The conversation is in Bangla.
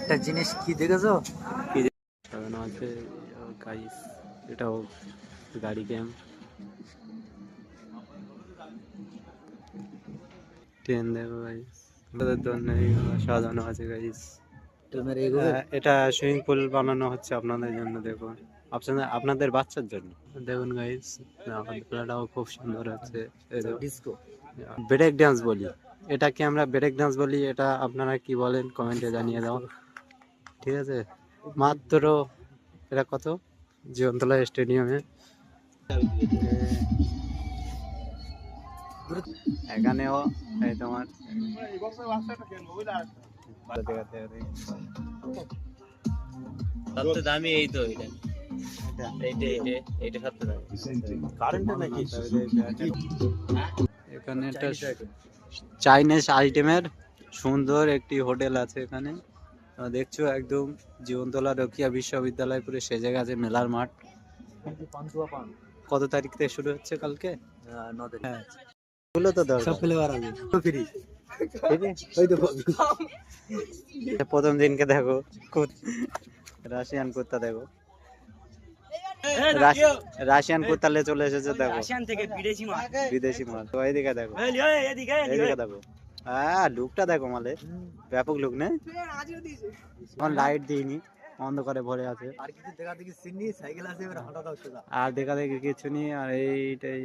একটা জিনিস কি দেখেছো? কি সাজানো আছে গাইস, এটাও গাড়ি ক্যাম্প। ট্রেন দেখো গাইস, ওদের জন্য এইগুলো সাজানো আছে গাইস। তোমার এগোবে? এটা সুইমিং পুল বানানো হচ্ছে আপনাদের জন্য, দেখুন আপনাদের বাচ্চার জন্য। দেখুন গাইস, খেলাটাও খুব সুন্দর আছে। ডিস্কো। ব্রেক ডান্স বলি, এটাকে আমরা ব্রেক ডান্স বলি, এটা আপনারা কি বলেন কমেন্টে জানিয়ে দাও, ঠিক আছে? মাত্র এটা কত, জীবনতলা স্টেডিয়ামে এখানেও এই তোমার সবচেয়ে দামি এই তো এটা, এইটা সবচেয়ে দামি। কারেন্ট নাকি? এখানে একটা চাইনিজ আইটেমের সুন্দর একটি হোটেল আছে এখানে। দেখছো একদম জীবনতলা রকিয়া বিশ্ববিদ্যালয় পুরো সেজে গেছে, মেলার মাঠ। কত তারিখ থেকে শুরু হচ্ছে? কালকে। হ্যাঁ, এগুলো তো দরকার। সব ফ্লেভার আছে তো ফ্রি। ওই তো প্রথম দিনকে দেখো রাশিয়ান কুত্তা, দেখো রাশিয়ান কুত্তা লে চলে এসেছে, দেখো রাশিয়ান থেকে বিদেশি মাল। তো এইদিকে দেখো, এইদিকে দেখো, হ্যাঁ লুকটা দেখো, মালে ব্যাপক লুক নেই? এখন লাইট দিইনি, অন্ধকারে ভরে আছে। আর কিছু দেখা দেখি চিনি সাইকেল আছে, এবার হাঁটা দাও সোজা। আর দেখা দেখি কিছু নেই, আর এইটাই